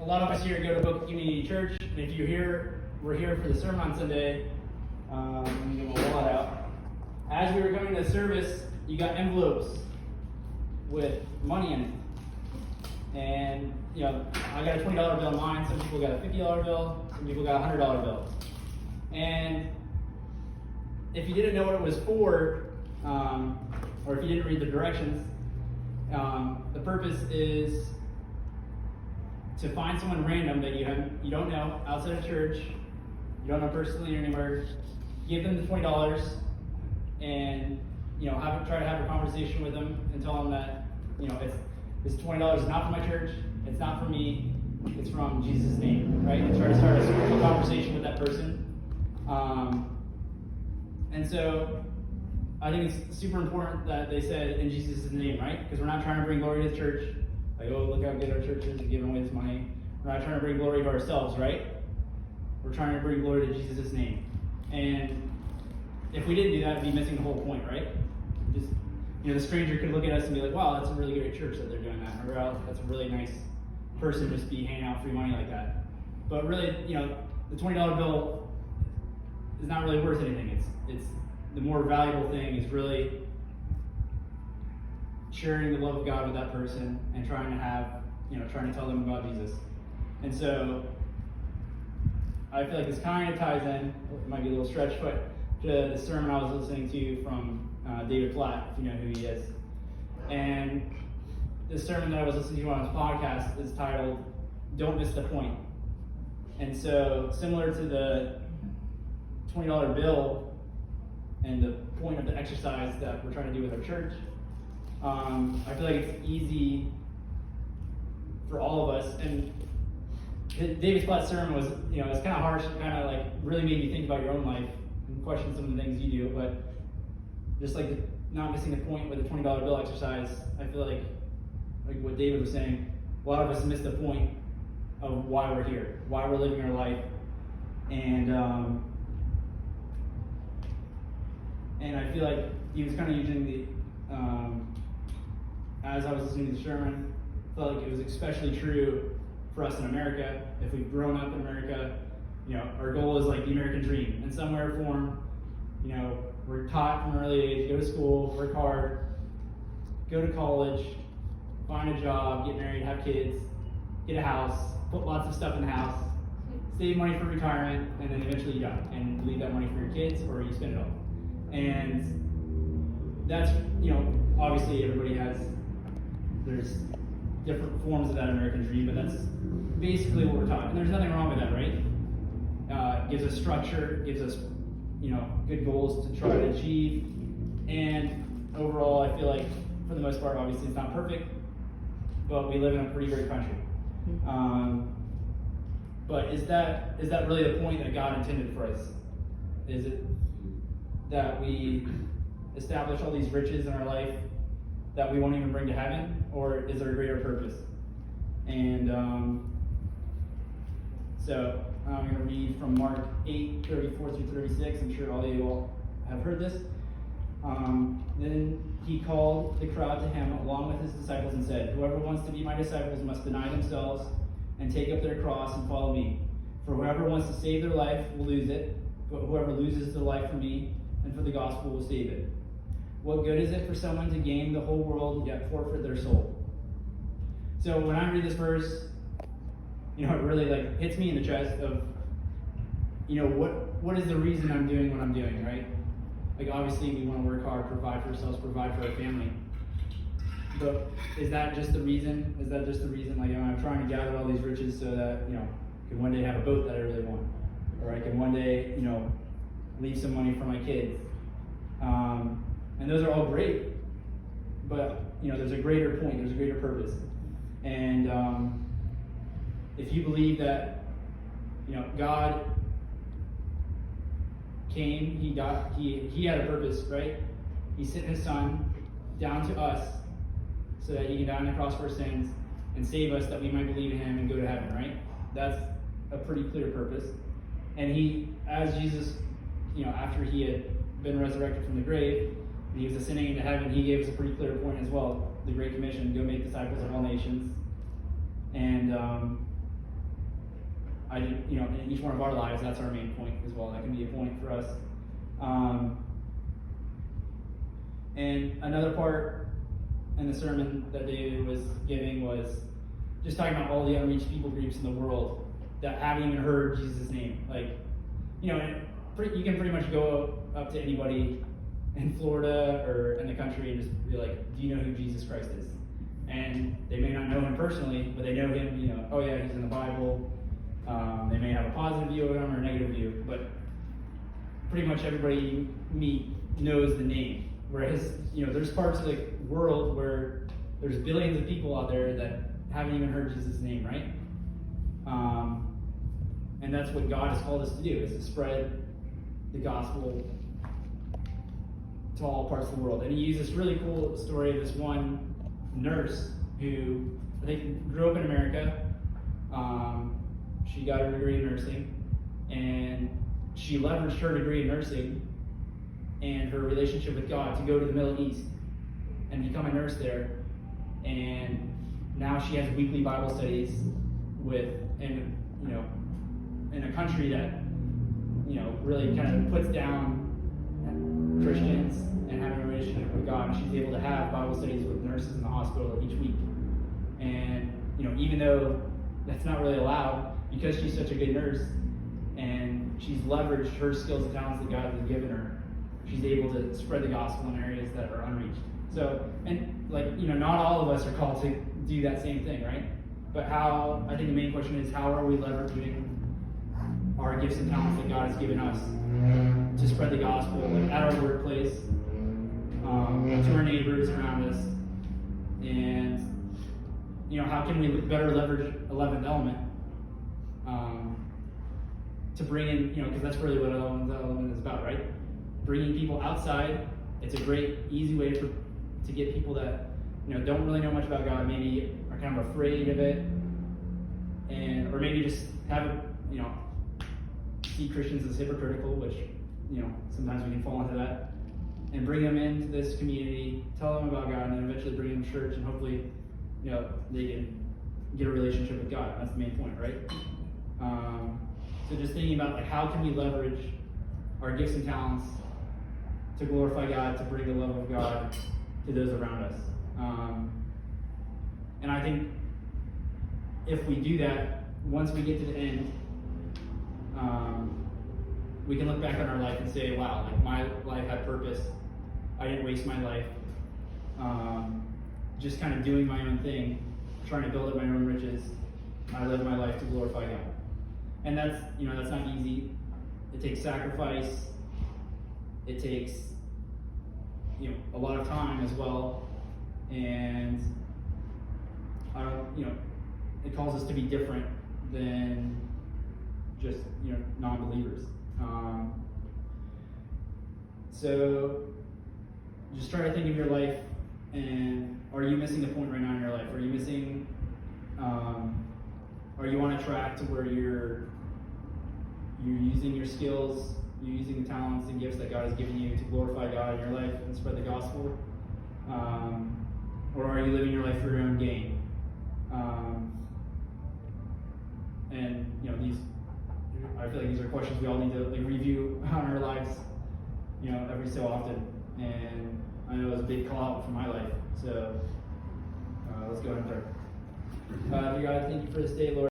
lot of us here go to Boca Community Church, and if we're here for the sermon on Sunday. Let me get my wallet out. As we were coming to the service, you got envelopes with money in it. And, I got a $20 bill in mine. Some people got a $50 bill. Some people got a $100 bill. And if you didn't know what it was for, or if you didn't read the directions, the purpose is to find someone random that you don't know outside of church, you don't know personally or anywhere, give them the $20, and try to have a conversation with them and tell them that this $20 is not for my church, it's not for me, it's from Jesus' name, right? And try to start a conversation with that person. And so I think it's super important that they said in Jesus' name, right? Because we're not trying to bring glory to the church. Like, oh, look how good our church is and giving away this money. We're not trying to bring glory to ourselves, right? We're trying to bring glory to Jesus' name. And if we didn't do that, we'd be missing the whole point, right? Just, the stranger could look at us and be like, wow, that's a really great church that they're doing that. Or that's a really nice person just be handing out free money like that. But really, the $20 bill is not really worth anything. It's the more valuable thing is really sharing the love of God with that person and trying to tell them about Jesus. And so I feel like this kind of ties in, it might be a little stretch, but to the sermon I was listening to from David Platt, if you know who he is. And the sermon that I was listening to on his podcast is titled, Don't Miss the Point. And so similar to the $20 bill and the point of the exercise that we're trying to do with our church, I feel like it's easy for all of us. And David Platt's sermon was, it's kind of harsh, kind of like really made you think about your own life and question some of the things you do. But just like not missing the point with the $20 bill exercise, I feel like what David was saying, a lot of us miss the point of why we're here, why we're living our life. And I feel like he was kind of using as I was listening to the sermon, I felt like it was especially true for us in America. If we've grown up in America, our goal is like the American dream in some way or form. We're taught from an early age, go to school, work hard, go to college, find a job, get married, have kids, get a house, put lots of stuff in the house, save money for retirement, and then eventually you die and leave that money for your kids or you spend it all. And that's, obviously everybody there's different forms of that American dream, but that's basically what we're taught. And there's nothing wrong with that, right? It gives us structure, gives us, good goals to try to achieve. And overall, I feel like, for the most part, obviously it's not perfect, but we live in a pretty great country. But is that really the point that God intended for us? Is it that we establish all these riches in our life that we won't even bring to heaven, or is there a greater purpose? And so I'm going to read from Mark 8:34-36. I'm sure all of you all have heard this. Then he called the crowd to him along with his disciples and said, "Whoever wants to be my disciples must deny themselves and take up their cross and follow me. For whoever wants to save their life will lose it, but whoever loses their life for me and for the gospel will save it. What good is it for someone to gain the whole world yet forfeit their soul?" So when I read this verse, it really hits me in the chest of, what is the reason I'm doing what I'm doing, right? Like, obviously we want to work hard, provide for ourselves, provide for our family. But is that just the reason? Like, I'm trying to gather all these riches so that, I can one day have a boat that I really want. Or I can one day, leave some money for my kids. And those are all great. But, there's a greater point, there's a greater purpose. And if you believe that, God came, he had a purpose, right? He sent his son down to us so that he can die on the cross for our sins and save us that we might believe in him and go to heaven, right? That's a pretty clear purpose. And as Jesus, after he had been resurrected from the grave, and he was ascending into heaven, he gave us a pretty clear point as well. The Great Commission, go make disciples of all nations. And I did, in each one of our lives, that's our main point as well. That can be a point for us. And another part in the sermon that David was giving was just talking about all the unreached people groups in the world that haven't even heard Jesus' name. Like, you can pretty much go up to anybody in Florida or in the country and just be like, do you know who Jesus Christ is? And they may not know him personally, but they know him, oh yeah, he's in the Bible. They may have a positive view of him or a negative view, but pretty much everybody you meet knows the name. Whereas, there's parts of the world where there's billions of people out there that haven't even heard Jesus' name, right? And that's what God has called us to do, is to spread the gospel to all parts of the world. And he used this really cool story of this one nurse who, I think, grew up in America. She got her degree in nursing, and she leveraged her degree in nursing and her relationship with God to go to the Middle East and become a nurse there. And now she has weekly Bible studies in a country that, really kind of puts down Christians and having a relationship with God. And she's able to have Bible studies with nurses in the hospital each week. And, even though that's not really allowed, because she's such a good nurse and she's leveraged her skills and talents that God has given her, she's able to spread the gospel in areas that are unreached. So, and not all of us are called to do that same thing, right? But I think the main question is, how are we leveraging our gifts and talents that God has given us to spread the gospel at our workplace, to our neighbors around us, and how can we better leverage 11th Element to bring in, because that's really what 11th Element is about, right? Bringing people outside. It's a great, easy way to get people that don't really know much about God, maybe are kind of afraid of it, or maybe just have see Christians as hypocritical, which sometimes we can fall into that, and bring them into this community, tell them about God, and then eventually bring them to church, and hopefully they can get a relationship with God. That's the main point, right? So just thinking about how can we leverage our gifts and talents to glorify God, to bring the love of God to those around us. And I think if we do that, once we get to the end, we can look back on our life and say, wow, my life had purpose. I didn't waste my life just kind of doing my own thing, trying to build up my own riches. I lived my life to glorify God. And that's not easy. It takes sacrifice. It takes a lot of time as well, and it calls us to be different than just non-believers. So just try to think of your life, and are you missing a point right now in your life? Are you missing? Are you on a track to where you're using your skills? You're using the talents and gifts that God has given you to glorify God in your life and spread the gospel? Or are you living your life for your own gain? And I feel like these are questions we all need to review on our lives, every so often. And I know it was a big call out for my life. So let's go ahead and pray. Dear God, thank you for this day, Lord.